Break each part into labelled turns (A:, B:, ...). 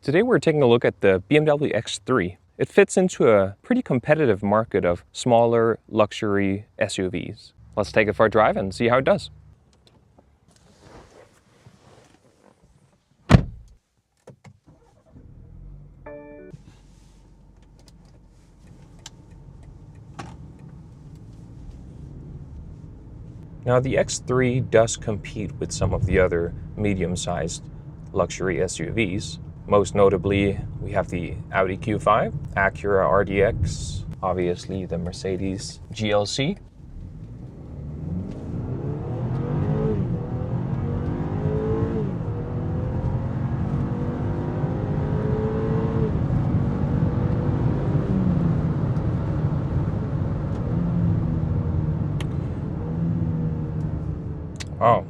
A: Today we're taking a look at the BMW X3. It fits into a pretty competitive market of smaller luxury SUVs. Let's take it for a drive and see how it does. Now the X3 does compete with some of the other medium-sized luxury SUVs. Most notably, we have the Audi Q5, Acura RDX, obviously the Mercedes GLC. Oh,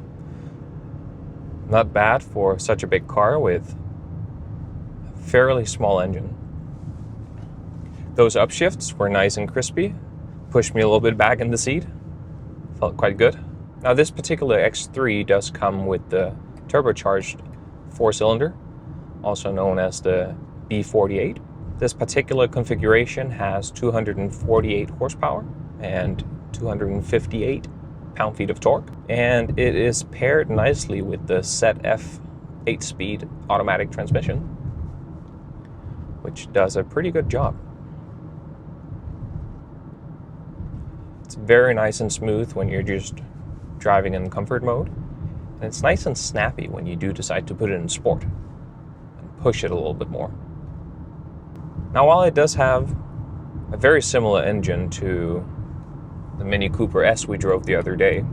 A: not bad for such a big car with a fairly small engine. Those upshifts were nice and crispy, pushed me a little bit back in the seat, felt quite good. Now this particular X3 does come with the turbocharged 4-cylinder, also known as the B48. This particular configuration has 248 horsepower and 258 pound-feet of torque, and it is paired nicely with the ZF 8-speed automatic transmission, which does a pretty good job. It's very nice and smooth when you're just driving in comfort mode, and it's nice and snappy when you do decide to put it in sport and push it a little bit more. Now, while it does have a very similar engine to the Mini Cooper S we drove the other day,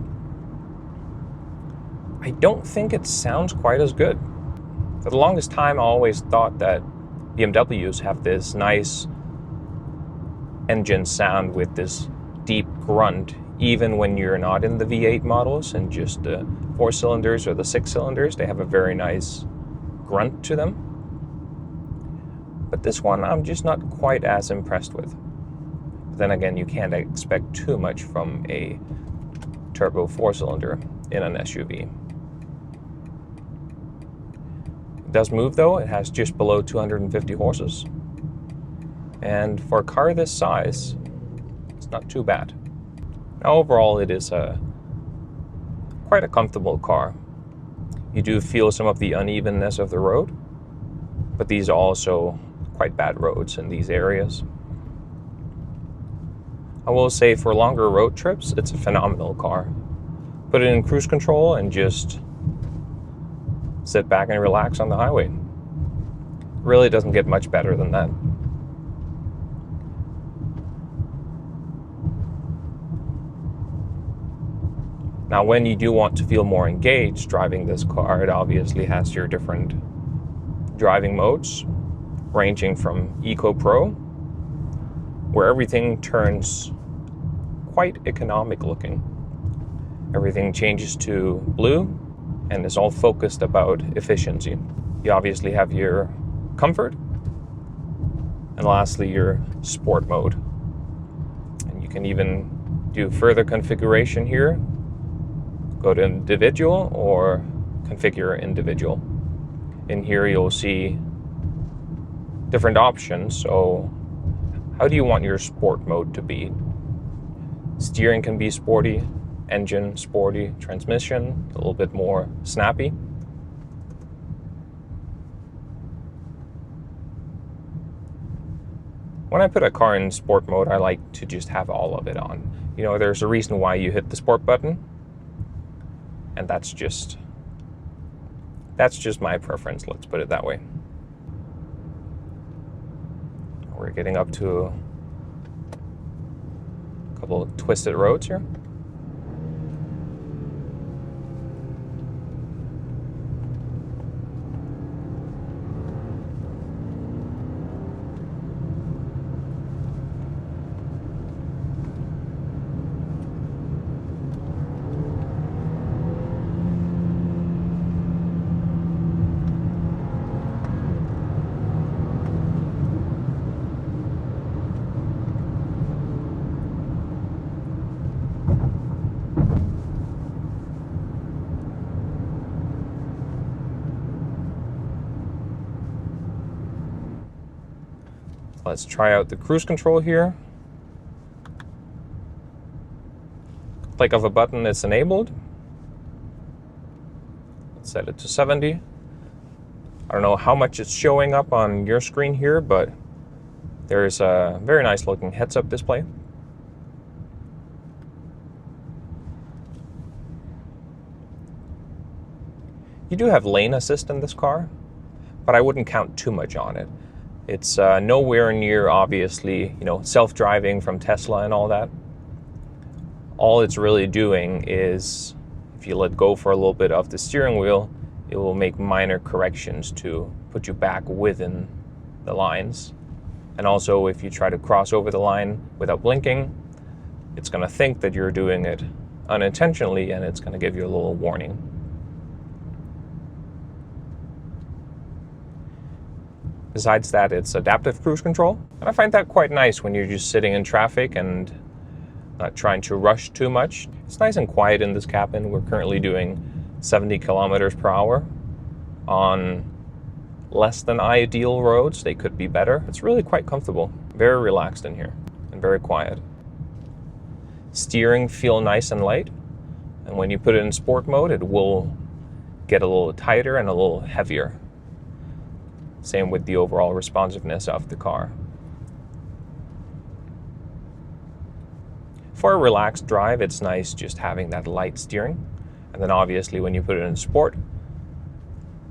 A: I don't think it sounds quite as good. For the longest time, I always thought that BMWs have this nice engine sound with this deep grunt, even when you're not in the V8 models and just the 4-cylinders or the 6-cylinders, they have a very nice grunt to them. But this one, I'm just not quite as impressed with. Then again, you can't expect too much from a turbo 4-cylinder in an SUV. It does move though, it has just below 250 horses. And for a car this size, it's not too bad. Now overall, it is quite a comfortable car. You do feel some of the unevenness of the road, but these are also quite bad roads in these areas. I will say for longer road trips, it's a phenomenal car. Put it in cruise control and just sit back and relax on the highway. Really doesn't get much better than that. Now, when you do want to feel more engaged driving this car, it obviously has your different driving modes, ranging from Eco Pro, where everything turns quite economic looking. Everything changes to blue and is all focused about efficiency. You obviously have your comfort, and lastly your sport mode. And you can even do further configuration here. Go to individual or configure individual. In here you'll see different options. So how do you want your sport mode to be? Steering can be sporty, engine sporty, transmission a little bit more snappy. When I put a car in sport mode, I like to just have all of it on. You know, there's a reason why you hit the sport button, and that's just my preference, let's put it that way. We're getting up to a couple of twisted roads here. Let's try out the cruise control here. Click of a button, it's enabled. Let's set it to 70. I don't know how much it's showing up on your screen here, but there's a very nice looking heads-up display. You do have lane assist in this car, but I wouldn't count too much on it. It's nowhere near, obviously, self-driving from Tesla and all that. All it's really doing is, if you let go for a little bit of the steering wheel, it will make minor corrections to put you back within the lines. And also, if you try to cross over the line without blinking, it's going to think that you're doing it unintentionally, and it's going to give you a little warning. Besides that, it's adaptive cruise control, and I find that quite nice when you're just sitting in traffic and not trying to rush too much. It's nice and quiet in this cabin. We're currently doing 70 kilometers per hour on less than ideal roads. They could be better. It's really quite comfortable. Very relaxed in here and very quiet. Steering feel nice and light, and when you put it in sport mode, it will get a little tighter and a little heavier. Same with the overall responsiveness of the car. For a relaxed drive, it's nice just having that light steering. And then obviously when you put it in sport,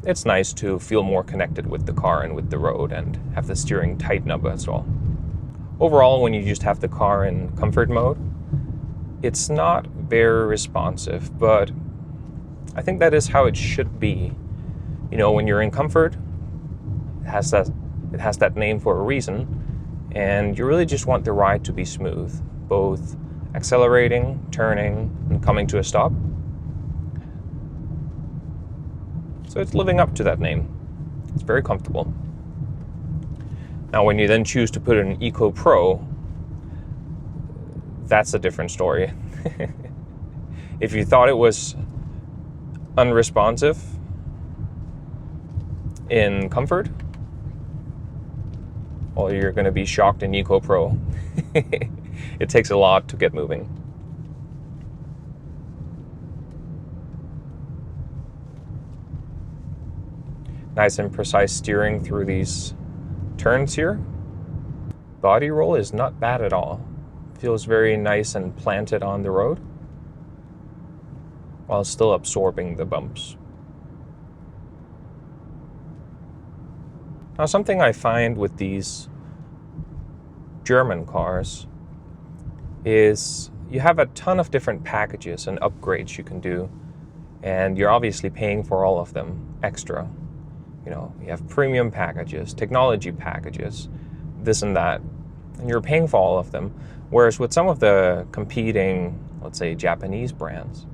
A: it's nice to feel more connected with the car and with the road and have the steering tighten up as well. Overall, when you just have the car in comfort mode, it's not very responsive, but I think that is how it should be. When you're in comfort, it has that name for a reason, and you really just want the ride to be smooth, both accelerating, turning, and coming to a stop. So it's living up to that name. It's very comfortable. Now, when you then choose to put it in Eco Pro, that's a different story. If you thought it was unresponsive in comfort, well, you're going to be shocked in Eco Pro. It takes a lot to get moving. Nice and precise steering through these turns here. Body roll is not bad at all. Feels very nice and planted on the road, while still absorbing the bumps. Now, something I find with these German cars is you have a ton of different packages and upgrades you can do, and you're obviously paying for all of them extra. You have premium packages, technology packages, this and that, and you're paying for all of them. Whereas with some of the competing, let's say, Japanese brands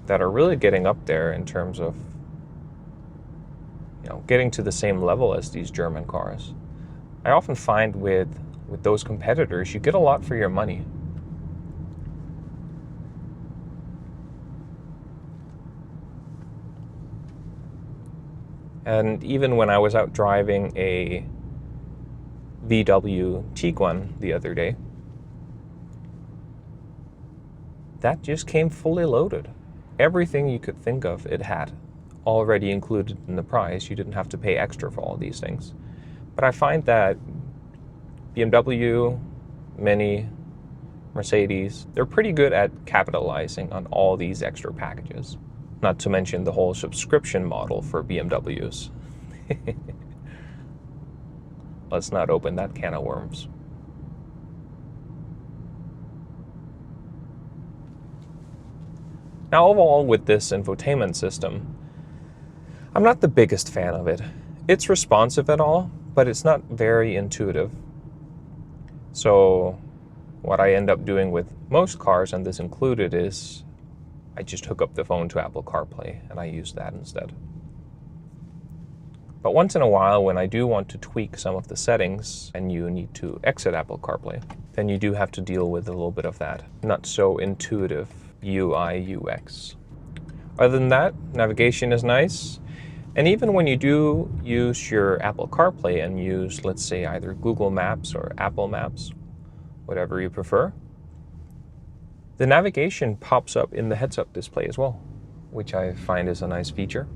A: that are really getting up there in terms of getting to the same level as these German cars, I often find with those competitors, you get a lot for your money. And even when I was out driving a VW Tiguan the other day, that just came fully loaded. Everything you could think of, it had already included in the price. You didn't have to pay extra for all these things. But I find that BMW, Mini, Mercedes, they're pretty good at capitalizing on all these extra packages. Not to mention the whole subscription model for BMWs. Let's not open that can of worms. Now, overall, with this infotainment system, I'm not the biggest fan of it. It's responsive at all, but it's not very intuitive. So what I end up doing with most cars, and this included, is I just hook up the phone to Apple CarPlay and I use that instead. But once in a while, when I do want to tweak some of the settings and you need to exit Apple CarPlay, then you do have to deal with a little bit of that not so intuitive UI UX. Other than that, navigation is nice. And even when you do use your Apple CarPlay and use, let's say, either Google Maps or Apple Maps, whatever you prefer, the navigation pops up in the heads-up display as well, which I find is a nice feature.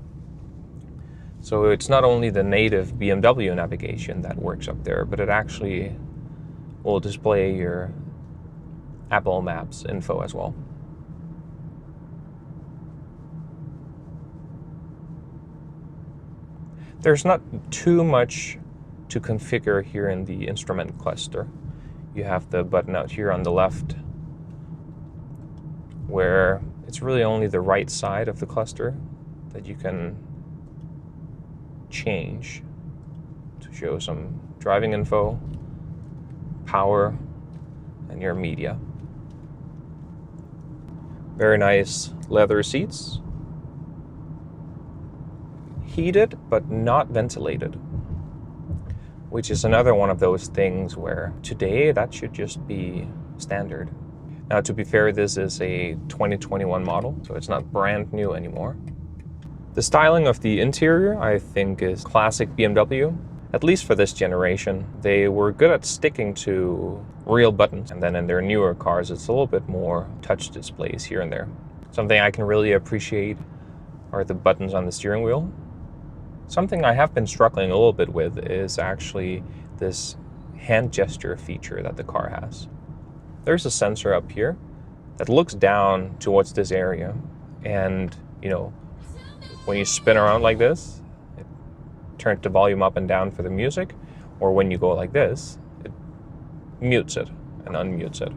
A: So it's not only the native BMW navigation that works up there, but it actually will display your Apple Maps info as well. There's not too much to configure here in the instrument cluster. You have the button out here on the left, where it's really only the right side of the cluster that you can change to show some driving info, power, and your media. Very nice leather seats. Heated, but not ventilated, which is another one of those things where today that should just be standard. Now, to be fair, this is a 2021 model, so it's not brand new anymore. The styling of the interior, I think, is classic BMW, at least for this generation. They were good at sticking to real buttons, and then in their newer cars, it's a little bit more touch displays here and there. Something I can really appreciate are the buttons on the steering wheel. Something I have been struggling a little bit with is actually this hand gesture feature that the car has. There's a sensor up here that looks down towards this area, and when you spin around like this, it turns the volume up and down for the music, or when you go like this, it mutes it and unmutes it.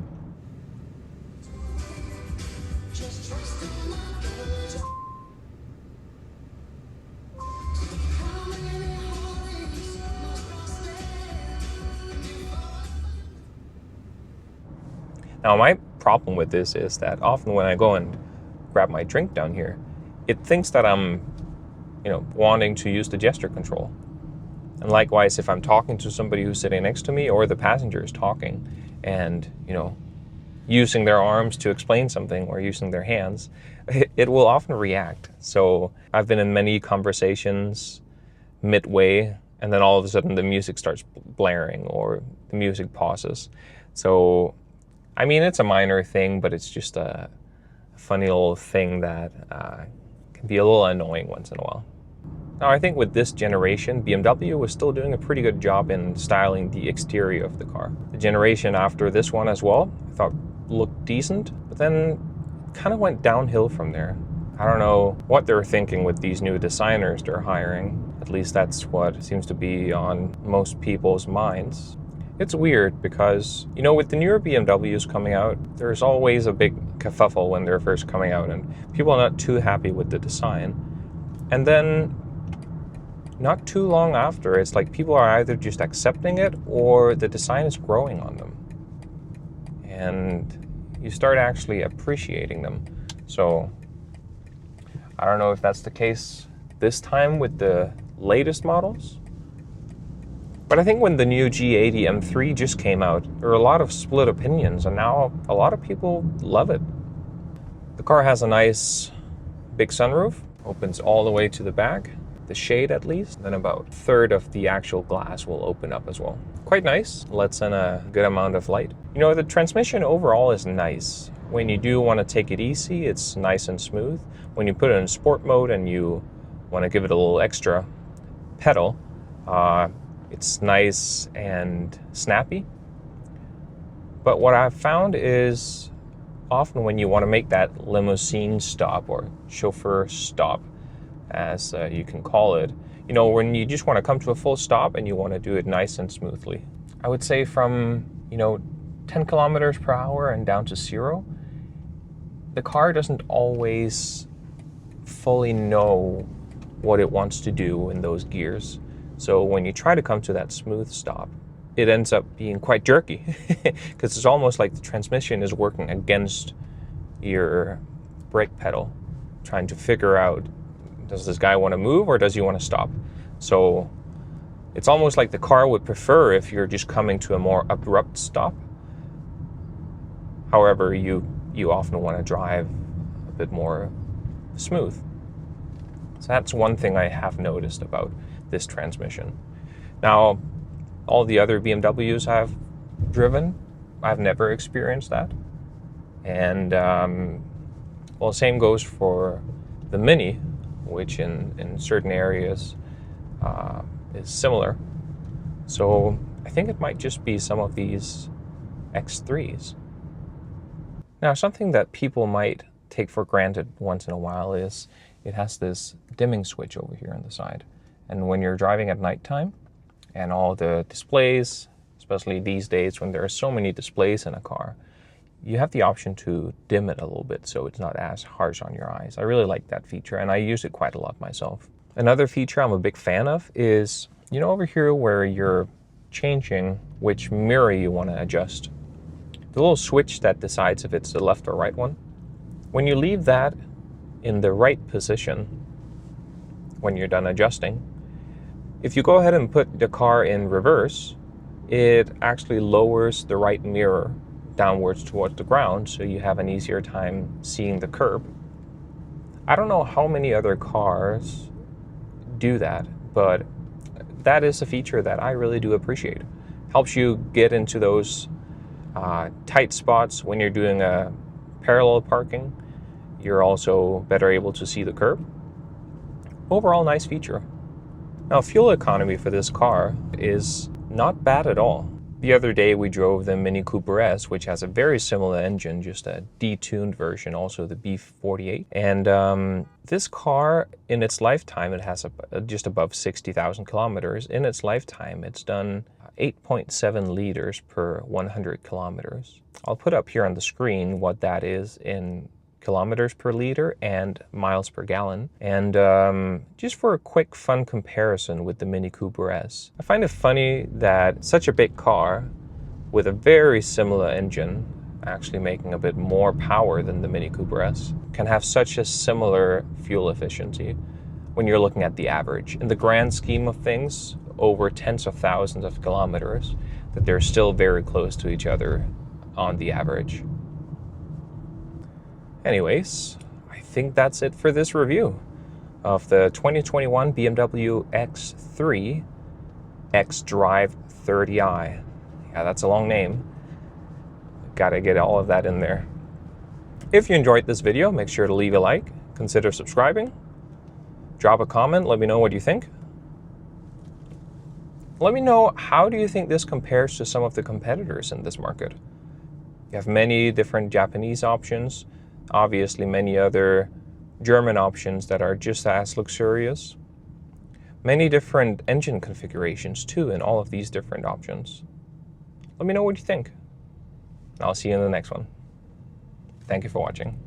A: Now, my problem with this is that often when I go and grab my drink down here, it thinks that I'm, wanting to use the gesture control. And likewise, if I'm talking to somebody who's sitting next to me, or the passenger is talking and, using their arms to explain something or using their hands, it will often react. So I've been in many conversations midway, and then all of a sudden the music starts blaring or the music pauses. So I mean, it's a minor thing, but it's just a funny little thing that can be a little annoying once in a while. Now, I think with this generation, BMW was still doing a pretty good job in styling the exterior of the car. The generation after this one as well, I thought looked decent, but then kind of went downhill from there. I don't know what they're thinking with these new designers they're hiring. At least that's what seems to be on most people's minds. It's weird because, with the newer BMWs coming out, there's always a big kerfuffle when they're first coming out, and people are not too happy with the design. And then, not too long after, it's like people are either just accepting it or the design is growing on them. And you start actually appreciating them. So, I don't know if that's the case this time with the latest models. But I think when the new G80 M3 just came out, there were a lot of split opinions, and now a lot of people love it. The car has a nice big sunroof, opens all the way to the back, the shade at least, then about a third of the actual glass will open up as well. Quite nice, lets in a good amount of light. The transmission overall is nice. When you do want to take it easy, it's nice and smooth. When you put it in sport mode and you want to give it a little extra pedal, it's nice and snappy. But what I've found is often when you want to make that limousine stop or chauffeur stop, as you can call it, when you just want to come to a full stop and you want to do it nice and smoothly. I would say from, 10 kilometers per hour and down to 0, the car doesn't always fully know what it wants to do in those gears. So when you try to come to that smooth stop, it ends up being quite jerky because it's almost like the transmission is working against your brake pedal, trying to figure out, does this guy want to move or does he want to stop? So it's almost like the car would prefer if you're just coming to a more abrupt stop. However, you often want to drive a bit more smooth. So that's one thing I have noticed about this transmission. Now, all the other BMWs I've driven, I've never experienced that. And well, same goes for the Mini, which in certain areas is similar. So I think it might just be some of these X3s. Now, something that people might take for granted once in a while is it has this dimming switch over here on the side. And when you're driving at nighttime and all the displays, especially these days when there are so many displays in a car, you have the option to dim it a little bit so it's not as harsh on your eyes. I really like that feature, and I use it quite a lot myself. Another feature I'm a big fan of is, you know, over here where you're changing which mirror you want to adjust, the little switch that decides if it's the left or right one. When you leave that in the right position when you're done adjusting, if you go ahead and put the car in reverse, it actually lowers the right mirror downwards towards the ground, so you have an easier time seeing the curb. I don't know how many other cars do that, but that is a feature that I really do appreciate. Helps you get into those tight spots when you're doing a parallel parking. You're also better able to see the curb. Overall, nice feature. Now, fuel economy for this car is not bad at all. The other day we drove the Mini Cooper S, which has a very similar engine, just a detuned version, also the B48. And this car, in its lifetime, it has just above 60,000 kilometers. In its lifetime, it's done 8.7 liters per 100 kilometers. I'll put up here on the screen what that is in kilometers per liter and miles per gallon. And just for a quick fun comparison with the Mini Cooper S, I find it funny that such a big car with a very similar engine, actually making a bit more power than the Mini Cooper S, can have such a similar fuel efficiency when you're looking at the average. In the grand scheme of things, over tens of thousands of kilometers, that they're still very close to each other on the average. Anyways, I think that's it for this review of the 2021 BMW X3 xDrive 30i. Yeah, that's a long name. Gotta get all of that in there. If you enjoyed this video, make sure to leave a like, consider subscribing, drop a comment, let me know what you think. Let me know, how do you think this compares to some of the competitors in this market? You have many different Japanese options, obviously many other German options that are just as luxurious. Many different engine configurations too in all of these different options. Let me know what you think. I'll see you in the next one. Thank you for watching.